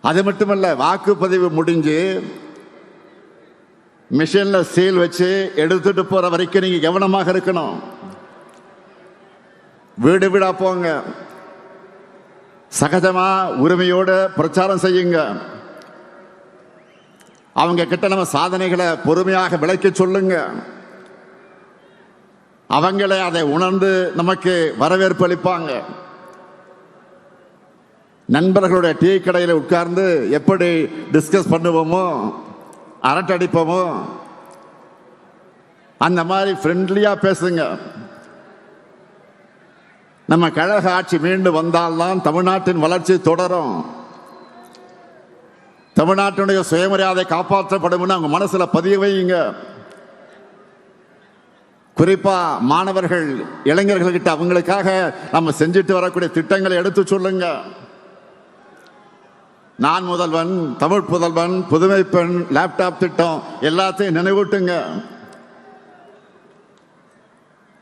அது மட்டுமல்ல, வாக்குப்பதிவு முடிஞ்சு மிஷின்ல சீல் வச்சு எடுத்துட்டு போற வரைக்கும் நீங்க கவனமாக இருக்கணும். வீடு வீடா போங்க, சகஜமா உரிமையோடு பிரச்சாரம் செய்யுங்க. அவங்க கிட்ட நம்ம சாதனைகளை பொறுமையாக விளக்கி சொல்லுங்க. அவங்களே அதை உணர்ந்து நமக்கு வரவேற்பு அளிப்பாங்க. நண்பர்களுடைய டீ கடையில் உட்கார்ந்து எப்படி டிஸ்கஸ் பண்ணுவோமோ, அரட்டை அடிப்போமோ, அந்த மாதிரி ஃப்ரெண்ட்லியா பேசுங்க. நம்ம கழக ஆட்சி மீண்டும் வந்தால்தான் தமிழ்நாட்டின் வளர்ச்சி தொடரும். தமிழ்நாட்டினுடைய சுயமரியாதை காப்பாற்றப்படும். அவங்க மனசுல பதிய வையுங்க. குறிப்பா மாணவர்கள், இளைஞர்கள்கிட்ட அவங்களுக்காக நம்ம செஞ்சுட்டு வரக்கூடிய திட்டங்களை எடுத்து சொல்லுங்க. நான் முதல்வன், தமிழ் புதல்வன், புதுமை பெண், லேப்டாப் திட்டம் எல்லாத்தையும் நினைவூட்டுங்க.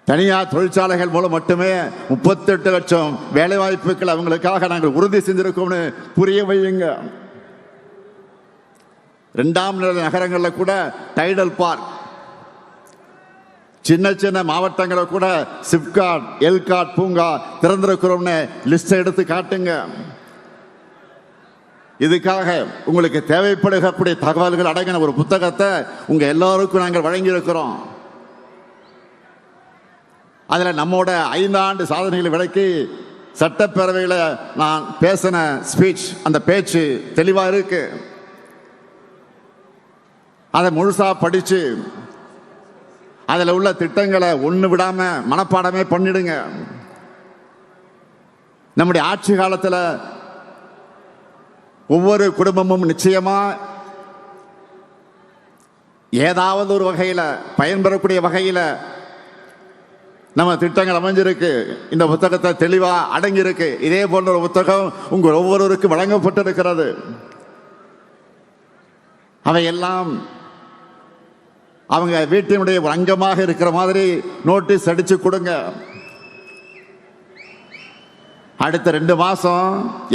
தனியார் தொழிற்சாலைகள் மூலம் மட்டுமே 38 லட்சம் வேலை வாய்ப்புகள் அவங்களுக்காக நாங்கள் உறுதி செஞ்சிருக்கோம்னு புரிய வையுங்க. 2ஆம் நிலை நகரங்களில் கூட டைடல் பார்க், சின்ன சின்ன மாவட்டங்களில் கூட சிப்காட், எல்காட் பூங்கா திறந்திருக்கிறோம்னு லிஸ்ட் எடுத்து காட்டுங்க. இதுக்காக உங்களுக்கு தேவைப்படுகக்கூடிய தகவல்கள் அடங்கின ஒரு புத்தகத்தை உங்க எல்லாருக்கும் நாங்கள் வழங்கி இருக்கிறோம். அதில் நம்மோட 5 ஆண்டு சாதனைகளை விளக்கி சட்டப்பேரவையில் நான் பேசின ஸ்பீச், அந்த பேச்சு தெளிவாக இருக்கு. அதை முழுசா படிச்சு அதில் உள்ள திட்டங்களை ஒன்று விடாம மனப்பாடமே பண்ணிடுங்க. நம்முடைய ஆட்சி காலத்தில் ஒவ்வொரு குடும்பமும் நிச்சயமா ஏதாவது ஒரு வகையில் பயன்பெறக்கூடிய வகையில் நம்ம திட்டங்கள் அமைஞ்சிருக்கு. இந்த புத்தகத்தை தெளிவா அடங்கியிருக்கு. இதே போன்ற ஒரு புத்தகம் உங்கள் ஒவ்வொருவருக்கும் வழங்கப்பட்டிருக்கிறது. அவையெல்லாம் அவங்க வீட்டினுடைய அங்கமாக இருக்கிற மாதிரி நோட்டீஸ் அடிச்சு கொடுங்க. அடுத்த 2 மாசம்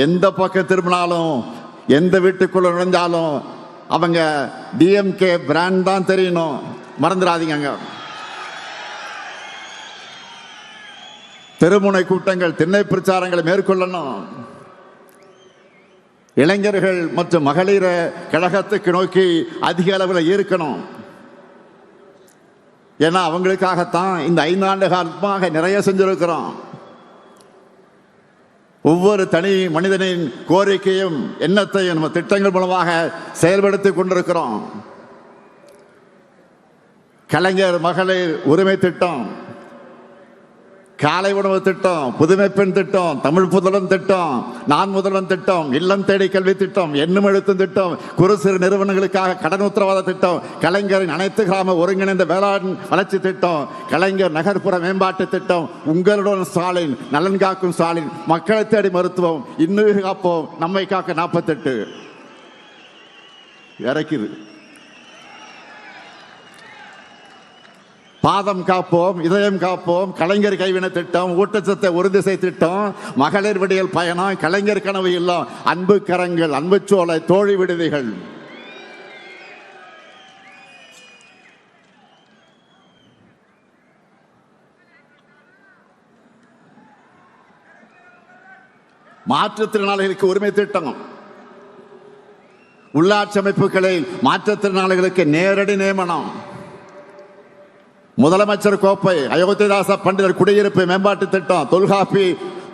எந்த பக்கம் திரும்பினாலும், எந்த வீட்டுக்குள்ள நுழைஞ்சாலும் அவங்க டிஎம்கே பிராண்ட் தான் தெரியணும். மறந்துடாதீங்க. தெருமுனை கூட்டங்கள், திண்ணை பிரச்சாரங்களை மேற்கொள்ளணும். இளைஞர்கள் மற்றும் மகளிரை கழகத்துக்கு நோக்கி அதிக அளவில் ஈர்க்கணும். ஏன்னா அவங்களுக்காகத்தான் இந்த 5 ஆண்டு காலமாக நிறைய செஞ்சிருக்கிறோம். ஒவ்வொரு தனி மனிதனின் கோரிக்கையும் எண்ணத்தையும் நம்ம திட்டங்கள் மூலமாக செயல்படுத்தி கொண்டிருக்கிறோம். கலைஞர் மகளிர் உரிமை திட்டம், காலை உணவு திட்டம், புதுமை பெண் திட்டம், தமிழ் புதல்வன் திட்டம், நான் முதல்வன் திட்டம், இல்லம் தேடி கல்வி திட்டம், எண்ணும் எழுத்தும் திட்டம், குறு சிறு நிறுவனங்களுக்காக கடன் உத்தரவாத திட்டம், கலைஞரின் அனைத்து கிராம ஒருங்கிணைந்த வேளாண் வளர்ச்சி திட்டம், கலைஞர் நகர்ப்புற மேம்பாட்டு திட்டம், உங்களுடன் ஸ்டாலின், நலன் காக்கும் ஸ்டாலின், மக்களை தேடி மருத்துவம், இன்னுயிர் காப்போம், நம்மை காக்க 48 இறக்குது. பாதம் காப்போம், இதயம் காப்போம், கலைஞர் கைவினை திட்டம், ஊட்டச்சத்தை உறுதிசை திட்டம், மகளிர் விடியல் பயணம், கலைஞர் கனவு இல்லம், அன்பு கரங்கள், அன்பு சோலை, தோழி விடுதிகள். மாற்றுத்திறனாளிகளுக்கு உரிமை திட்டம், உள்ளாட்சி அமைப்புகளில் மாற்றுத்திறனாளிகளுக்கு நேரடி நியமனம், முதலமைச்சர் கோப்பை, அயோத்திதாச பண்டிதர் குடியிருப்பு மேம்பாட்டு திட்டம், தொல்காப்பி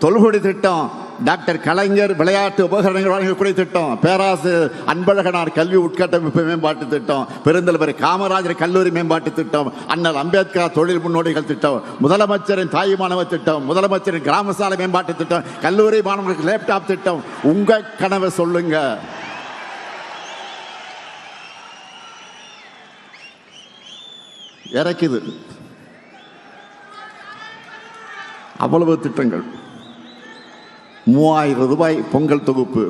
தொல்குடி திட்டம், டாக்டர் கலைஞர் விளையாட்டு உபகரணங்கள் வழங்கக்கூடிய திட்டம், பேராசிரியர் அன்பழகனார் கல்வி உட்கட்டமைப்பு மேம்பாட்டு திட்டம், பெருந்தலைவர் காமராஜர் கல்லூரி மேம்பாட்டு திட்டம், அண்ணல் அம்பேத்கர் தொழில் முன்னோடிகள் திட்டம், முதலமைச்சரின் தாய் மாணவர் திட்டம், முதலமைச்சரின் கிராம சாலை மேம்பாட்டு திட்டம், கல்லூரி மாணவர்களுக்கு லேப்டாப் திட்டம். உங்க கனவை சொல்லுங்க. இறக்குது அவ்வளவு திட்டங்கள். 3000 ரூபாய் பொங்கல் தொகுப்பு,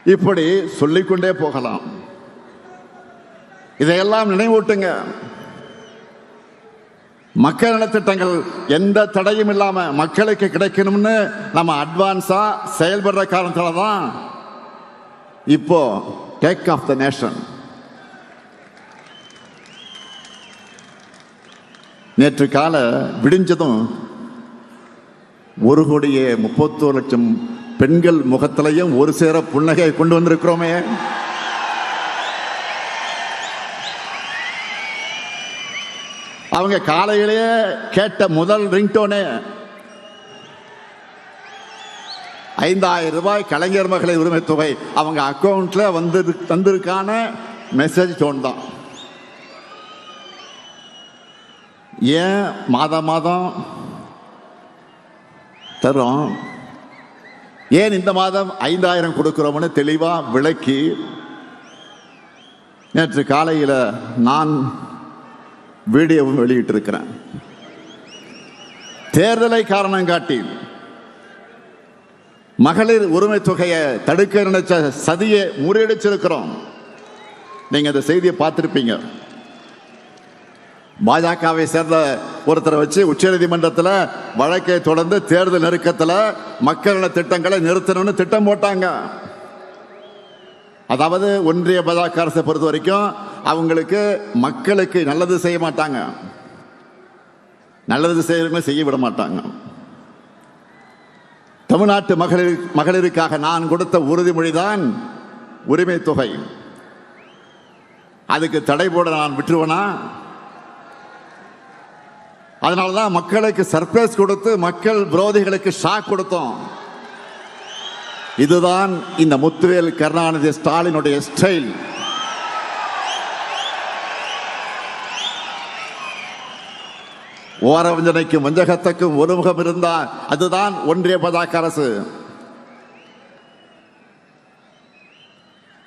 இப்படி சொல்லிக்கொண்டே போகலாம். இதையெல்லாம் நினைவூட்டுங்க. மக்கள் நலத்திட்டங்கள் எந்த தடையும் இல்லாம மக்களுக்கு கிடைக்கணும்னு நம்ம அட்வான்ஸா செயல்படுற காரணத்தால தான் இப்போ டேக் ஆஃப் த நேஷன். நேற்று கால விடிஞ்சதும் 1,31,00,000 பெண்கள் முகத்திலையும் ஒரு சேர புன்னகை கொண்டு வந்திருக்கிறோமே. அவங்க காலையிலேயே கேட்ட முதல் ரிங்டோனே 5,000 ரூபாய் கலைஞர் மகளிர் உரிமை தொகை அவங்க அக்கௌண்ட்ல வந்திருக்கான மெசேஜ் டோன் தான். ஏன் மாதம் மாதம் தரும், ஏன் இந்த மாதம் 5,000 கொடுக்கிறோம்னு தெளிவா விளக்கி நேற்று காலையில் நான் வீடியோவும் வெளியிட்டிருக்கிறேன். தேர்தலை காரணம் காட்டி மகளிர் உரிமை தொகையை தடுக்க நினைச்ச சதியை முறியடிச்சிருக்கிறோம். நீங்க இந்த செய்தியை பார்த்திருப்பீங்க. பாஜகவை சேர்ந்த ஒருத்தரை வச்சு உச்சநீதிமன்றத்தில் வழக்கை தொடர்ந்து தேர்தல் நெருக்கத்தில் மக்கள் நல திட்டங்களை நிறுத்தணும்னு திட்டம் போட்டாங்க. அதாவது ஒன்றிய பாஜக அரசை பொறுத்த வரைக்கும் அவங்களுக்கு மக்களுக்கு நல்லது செய்ய மாட்டாங்க, நல்லது செய்ய விட மாட்டாங்க. தமிழ்நாட்டு மகளிருக்காக நான் கொடுத்த உறுதிமொழிதான் உரிமை தொகை. அதுக்கு தடை போட நான் விட்டுருவேனா? அதனாலதான் மக்களுக்கு சர்ப்ரைஸ் கொடுத்து மக்கள் விரோதிகளுக்கு ஷாக் கொடுத்தோம். இதுதான் இந்த முத்துவேல் கருணாநிதி ஸ்டாலினுடைய ஸ்டைல். ஓரவஞ்சனைக்கும் வஞ்சகத்துக்கும் ஒருமுகம் இருந்தால் அதுதான் ஒன்றிய பாஜக அரசு.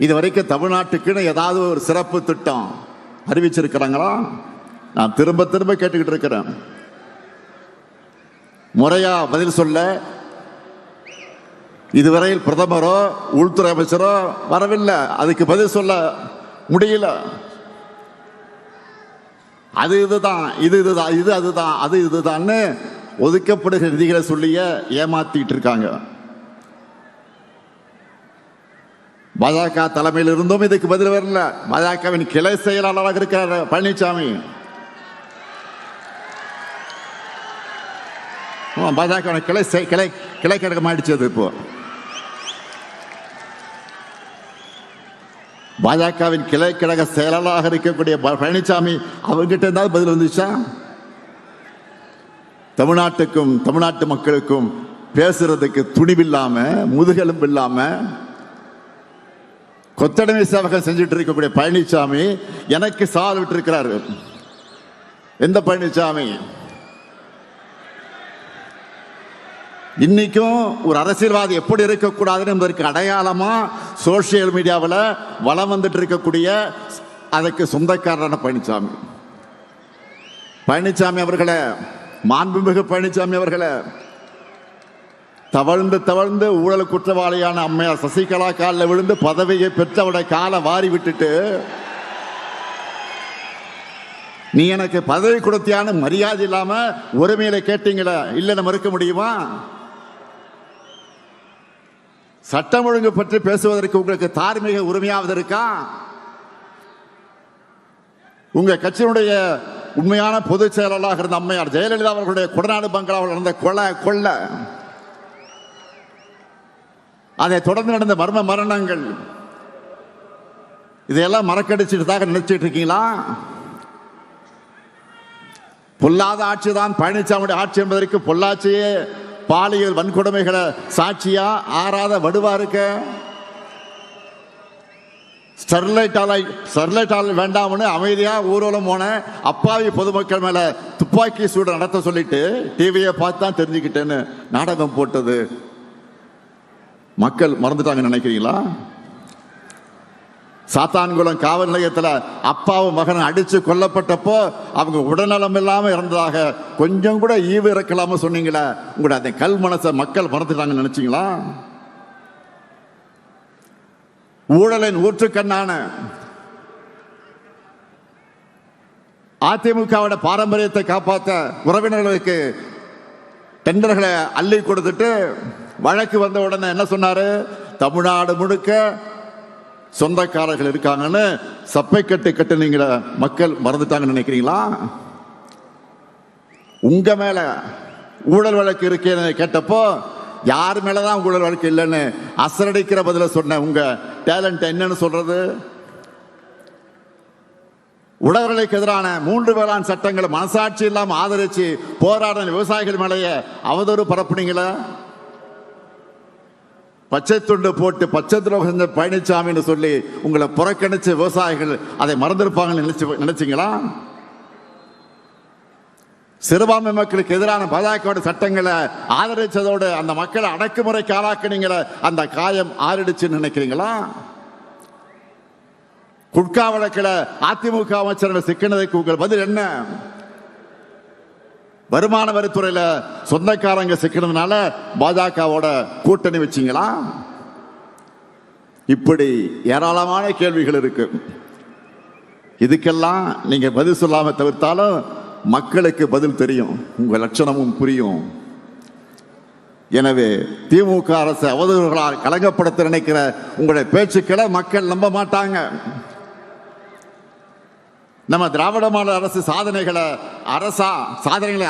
இதுவரைக்கும் தமிழ்நாட்டுக்குன்னு ஏதாவது ஒரு சிறப்பு திட்டம் அறிவிச்சிருக்கிறாங்களா? நான் திரும்ப திரும்ப கேட்டுக்கிட்டு இருக்கிறேன். முறையா பதில் சொல்ல இதுவரையில் பிரதமரோ உள்துறை அமைச்சரோ வரவில்லை. அதுக்கு பதில் சொல்ல முடியல. அது இதுதான், இது இதுதான், இது அதுதான், அது இதுதான் ஒதுக்கப்படுகிற நிதிகளை சொல்லிய ஏமாத்திட்டு இருக்காங்க. பாஜக தலைமையில் இருந்தும் இதுக்கு பதில் வரல. பாஜகவின் கிளை செயலாளராக இருக்கிறார் பழனிசாமி. பாஜக கிளை கழகம் ஆயிடுச்சு. இப்போ பாஜகவின் கிளை கழக செயலாளராக இருக்கக்கூடிய பழனிசாமி அவர்கிட்ட இருந்தாலும் பதில் வந்துச்சா? தமிழ்நாட்டுக்கும் தமிழ்நாட்டு மக்களுக்கும் பேசுறதுக்கு துணிவில்லாம முதுகெலும்பு இல்லாம கொத்தடிமை சேவகம் செஞ்சுட்டு இருக்கக்கூடிய பழனிசாமி எனக்கு சவால் விட்டு இருக்கிறாரு. எந்த பழனிசாமி? இன்னைக்கும் ஒரு அரசியல்வாதி எப்படி இருக்கக்கூடாதுன்னு என்பதற்கு அடையாளமா சோசியல் மீடியாவில் வலம் வந்துட்டு இருக்கக்கூடிய அதற்கு சொந்தக்காரரான பழனிசாமி அவர்களே, மாண்புமிகு பழனிசாமி அவர்களே, தவழ்ந்து தவழ்ந்து ஊழல் குற்றவாளியான அம்மையார் சசிகலா காலில் விழுந்து பதவியை பெற்றவுடைய காலை வாரி விட்டுட்டு நீ எனக்கு பதவி கொடுத்தியான மரியாதை இல்லாம உரிமையில கேட்டீங்களா? இல்லைன்னு மறுக்க முடியுமா? சட்டம் ஒழுங்கு பற்றி பேசுவதற்கு உங்களுக்கு தார்மீக உரிமையாவது இருக்கா? உங்க கட்சியினுடைய உண்மையான பொதுச் செயலாளராக இருந்த அம்மையார் ஜெயலலிதா அவர்களுடைய கொடநாடு பங்களாவில் நடந்த கொள்ளை, அதை தொடர்ந்து நடந்த மர்ம மரணங்கள், இதையெல்லாம் மறக்கடிச்சுட்டு நினைச்சிட்டு இருக்கீங்களா? பொல்லாத ஆட்சிதான் பழனிசாமியுடைய ஆட்சி என்பதற்கு பொள்ளாச்சியே பாலியல் வன்கொடுமைகளை சாட்சியா ஆறாத வடுவா இருக்க. ஸ்டெர்லைட் ஆலை வேண்டாம்னு அமைதியா ஊர்வலம் போன அப்பாவி பொதுமக்கள் மேல துப்பாக்கி சூடு நடத்த சொல்லிட்டு டிவியை பார்த்து தான் தெரிஞ்சுக்கிட்டேன்னு நாடகம் போட்டது மக்கள் மறந்துட்டாங்க நினைக்கிறீங்களா? சாத்தான்குளம் காவல் நிலையத்தில் அப்பாவும் மகன் அடிச்சு கொல்லப்பட்டப்போ அவங்க உடல்நலம் இல்லாம இருந்ததாக கொஞ்சம் கூட ஈவு இறக்கலாம சொன்னீங்களா? உங்களோட அந்த கல் மனசை மக்கள் மறந்துட்டாங்கன்னு நினைச்சீங்களா? ஊழலின் ஊற்றுக்கண்ணான அதிமுகவோட பாரம்பரியத்தை காப்பாற்ற உறவினர்களுக்கு டெண்டர்களை அள்ளி கொடுத்துட்டு வழக்கு வந்த உடனே என்ன சொன்னாரு? தமிழ்நாடு முழுக்க சொந்தக்காரர்கள் இருக்காங்கன்னு சப்பை கட்டு நீங்க மக்கள் மறந்துட்டாங்கன்னு நினைக்கிறீங்களா? உங்க மேல ஊழல் வழக்கு இருக்கேன்னு கேட்டப்போ யார் மேலதான் ஊழல் வழக்கு இல்லைன்னு அசரடிக்கிற பதில சொன்ன உங்க டேலண்ட் என்னன்னு சொல்றது? உழவர்களுக்கு எதிரான 3 வேளாண் சட்டங்களை மனசாட்சி இல்லாம ஆதரிச்சு போராடின விவசாயிகள் மேலேயே அவதூறு பரப்புனீங்களா? பச்சை துண்டு போட்டு பச்சை துரோகம் செஞ்ச பழனிசாமின்னு சொல்லி உங்களை புறக்கணிச்ச விவசாயிகள் அதை மறந்திருப்பாங்கன்னு நினைச்சீங்களா? சிறுபான்மை மக்களுக்கு எதிரான பாஜக சட்டங்களை ஆதரிச்சதோடு அந்த மக்களை அடக்குமுறைக்கு ஆளாக்குனீங்கள, அந்த காயம் ஆறிடுச்சுன்னு நினைக்கிறீங்களா? குட்கா வழக்கில் அதிமுக அமைச்சர்கள் சிக்கினதுக்கு உங்கள் பதில் என்ன? வருமான வரித்துறையில சொந்தக்காரங்க சிக்கினதுனால பாஜகவோட கூட்டணி வச்சீங்களா? இப்படி ஏராளமான கேள்விகள் இருக்கு. இதுக்கெல்லாம் நீங்க பதில் சொல்லாம தவிர்த்தாலும் மக்களுக்கு பதில் தெரியும், உங்க லட்சணமும் புரியும். எனவே திமுக அரசு அவதூறுகளால் கலங்கப்படுத்த நினைக்கிற உங்களுடைய பேச்சுக்களை மக்கள் நம்ப மாட்டாங்க. நம்ம திராவிட மாடல் அரசு சாதனைகளை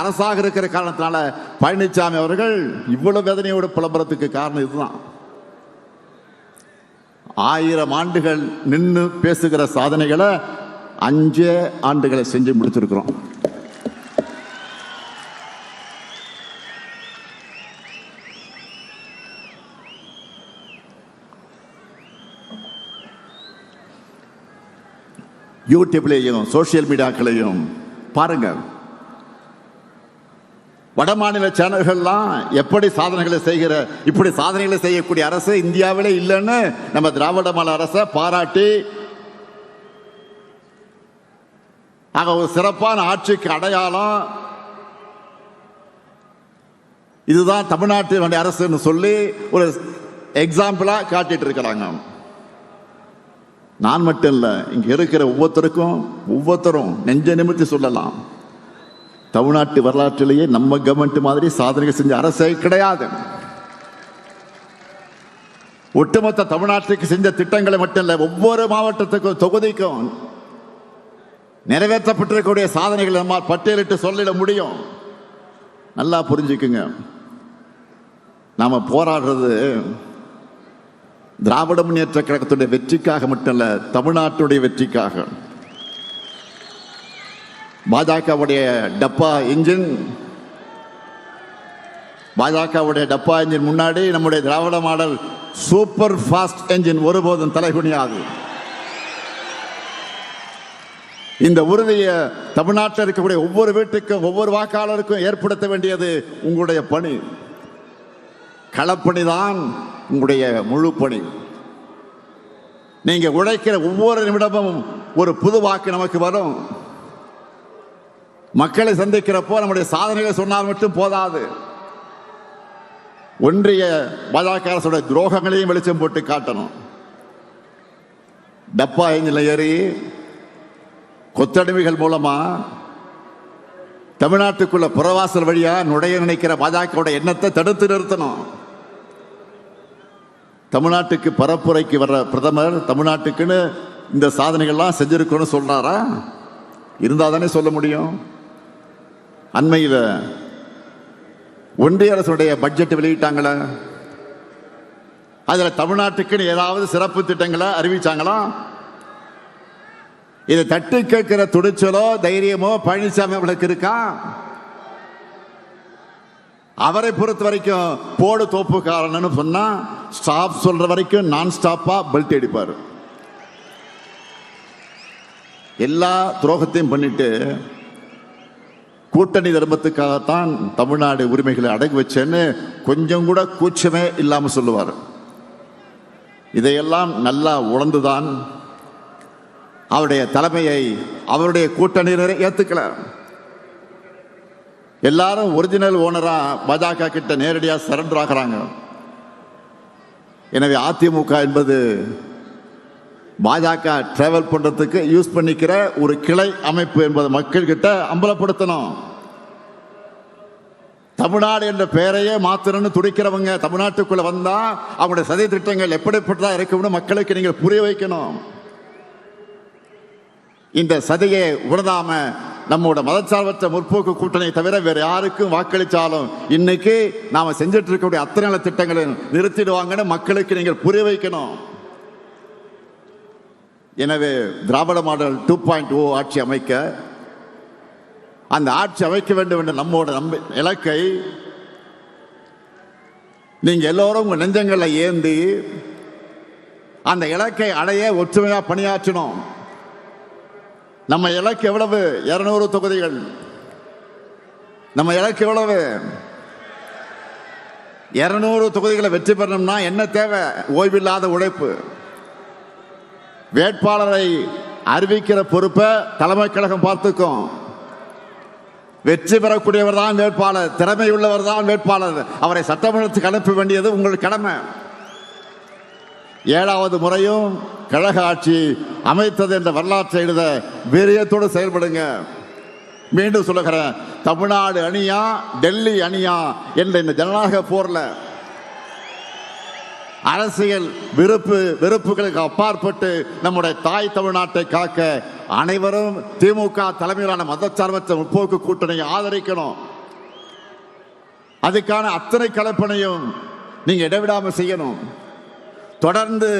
அரசாக இருக்கிற காரணத்தினால பழனிசாமி அவர்கள் இவ்வளவு வேதனையோடு புலம்புறதுக்கு காரணம் இதுதான். 1000 ஆண்டுகள் நின்று பேசுகிற சாதனைகளை 5 ஆண்டுகளை செஞ்சு முடிச்சிருக்கிறோம். யூடியூப்லையும் சோசியல் மீடியாக்களையும் பாருங்க. வடமாநில சேனல்கள்லாம் எப்படி சாதனைகளை செய்கிற, இப்படி சாதனைகளை செய்யக்கூடிய அரசு இந்தியாவிலே இல்லைன்னு நம்ம திராவிட மாடல் அரசை பாராட்டி ஒரு சிறப்பான ஆட்சிக்கு அடையாளம் இதுதான் தமிழ்நாட்டினுடைய அரசுன்னு சொல்லி ஒரு எக்ஸாம்பிளா காட்டிட்டு இருக்கிறாங்க. நான் மட்டும் இல்ல, இங்க இருக்கிற ஒவ்வொருத்தரும் நெஞ்ச நிமித்தி சொல்லலாம், தமிழ்நாட்டு வரலாற்றிலேயே நம்ம கவர்மெண்ட் மாதிரி சாதனை செஞ்ச அரசே கிடையாது. ஒட்டுமொத்த தமிழ்நாட்டுக்கு செஞ்ச திட்டங்களை மட்டும் இல்ல, ஒவ்வொரு மாவட்டத்துக்கும் தொகுதிக்கும் நிறைவேற்றப்பட்டிருக்கக்கூடிய சாதனைகளை நம்மால் பட்டியலிட்டு சொல்லிட முடியும். நல்லா புரிஞ்சுக்குங்க, நாம போராடுறது திராவிட முன்னேற்ற கழகத்துடைய வெற்றிக்காக மட்டுமல்ல, தமிழ்நாட்டுடைய வெற்றிக்காக. பாஜகவுடைய டப்பா இன்ஜின் முன்னாடி நம்முடைய திராவிட மாடல் சூப்பர் ஃபாஸ்ட் என்ஜின் ஒருபோதும் தலைகுனியாது. இந்த உறுதியை தமிழ்நாட்டில் இருக்கக்கூடிய ஒவ்வொரு வீட்டுக்கும் ஒவ்வொரு வாக்காளருக்கும் ஏற்படுத்த வேண்டியது உங்களுடைய பணி. களப்பணிதான் உங்களுடைய முழு பணி. நீங்க உழைக்கிற ஒவ்வொரு நிமிடமும் ஒரு புது வாக்கு நமக்கு வரும். மக்களை சந்திக்கிறப்போ நம்முடைய சாதனைகளை சொன்னால் மட்டும் போதாது, ஒன்றிய பாஜக அரசோட துரோகங்களையும் வெளிச்சம் போட்டு காட்டணும். டப்பா எஞ்சில் ஏறி கொத்தடிமைகள் மூலமா தமிழ்நாட்டுக்குள்ள புறவாசல் வழியா நுழைய நினைக்கிற பாஜக எண்ணத்தை தடுத்து நிறுத்தணும். தமிழ்நாட்டுக்கு பரப்புரைக்கு வர்ற பிரதமர் தமிழ்நாட்டுக்குன்னு இந்த சாதனைகள்லாம் செஞ்சிருக்கணும்னு சொல்றாரா? இருந்தா தானே சொல்ல முடியும். அண்மையில் ஒன்றிய அரசுடைய பட்ஜெட் வெளியிட்டாங்களா? அதுல தமிழ்நாட்டுக்குன்னு ஏதாவது சிறப்பு திட்டங்களை அறிவிச்சாங்களா? இதை தட்டி கேட்கிற துணிச்சலோ தைரியமோ பழனிசாமி அவர்களுக்கு இருக்கா? அவரை பொறுத்த வரைக்கும் போடு தோப்புக்காரன்னு சொன்னா ஸ்டாப் சொல்ற வரைக்கும் நான் ஸ்டாப்பா பெல்ட் அடிப்பார். எல்லா துரோகத்தையும் பண்ணிட்டு கூட்டணி தர்மத்துக்காகத்தான் தமிழ்நாடு உரிமைகளை அடகு வச்சேன்னு கொஞ்சம் கூட கூச்சமே இல்லாம சொல்லுவார். இதையெல்லாம் நல்லா உணர்ந்துதான் அவருடைய தலைமையை அவருடைய கூட்டணியினரை ஏத்துக்கல. எல்லாரும் ஒரிஜினல் ஓனரா பாஜக கிட்ட நேரடியா சரண்டர் ஆகிறாங்க. எனவே அதிமுக என்பது பாஜக டிராவல் பண்றதுக்கு யூஸ் பண்ணிக்கிற ஒரு கிளை அமைப்பு என்பதை மக்கள் கிட்ட அம்பலப்படுத்தணும். தமிழ்நாடு என்ற பெயரையே மாத்தணும்னு துடிக்கிறவங்க தமிழ்நாட்டுக்குள்ள வந்தா அவங்களுடைய சதி திட்டங்கள் எப்படிப்பட்டதா இருக்கும்னு மக்களுக்கு நீங்கள் புரிய வைக்கணும். இந்த சதியை உணராம நம்மோட மதச்சார்பற்ற முற்போக்கு கூட்டணி தவிர வேற யாருக்கும் வாக்களிச்சாலும் இன்னைக்கு நாம செஞ்சிட்டு இருக்கக்கூடிய அத்தனை நல்ல திட்டங்களை நிறுத்திடுவாங்கன்னு மக்களுக்கு நீங்கள் புரிய வைக்கணும். எனவே திராவிட மாடல் 2.0 ஆட்சி அமைக்க, அந்த ஆட்சி அமைக்க வேண்டும் என்ற நம்மோட இலக்கை நீங்க எல்லோரும் உங்க நெஞ்சங்களை ஏந்தி அந்த இலக்கை அடைய ஒற்றுமையா பணியாற்றணும். நம்ம இலக்கு எவ்வளவு? 200 தொகுதிகள். நம்ம இலக்கு எவ்வளவு? 200 தொகுதிகளை வெற்றி பெறணும்னா என்ன தேவை? ஓய்வில்லாத உழைப்பு. வேட்பாளரை அறிவிக்கிற பொறுப்பை தலைமை கழகம் பார்த்துக்கும். வெற்றி பெறக்கூடியவர் தான் வேட்பாளர், திறமை உள்ளவர் தான் வேட்பாளர். அவரை சட்டமன்றத்துக்கு அனுப்ப வேண்டியது உங்கள் கடமை. 7வது முறையும் கழக ஆட்சி அமைத்தது என்ற வரலாற்றை எழுத வீரியத்தோடு செயல்படுங்க. மீண்டும் சொல்லுகிறேன், தமிழ்நாடு அணியா டெல்லி அணியா என்ற இந்த ஜனநாயக போர்ல அரசியல் வெறுப்புகளுக்கு அப்பாற்பட்டு நம்முடைய தாய் தமிழ்நாட்டை காக்க அனைவரும் திமுக தலைமையிலான மதச்சார்பற்ற முற்போக்கு கூட்டணியை ஆதரிக்கணும். அதுக்கான அத்தனை கலப்பணையும் நீங்க இடைவிடாமல் செய்யணும். தொடர்ந்து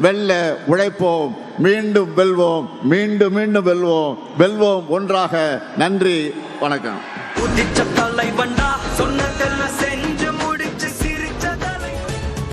வெல்ல உழைப்போம், மீண்டும் வெல்வோம், மீண்டும் மீண்டும் வெல்வோம், வெல்வோம் ஒன்றாக. நன்றி, வணக்கம்.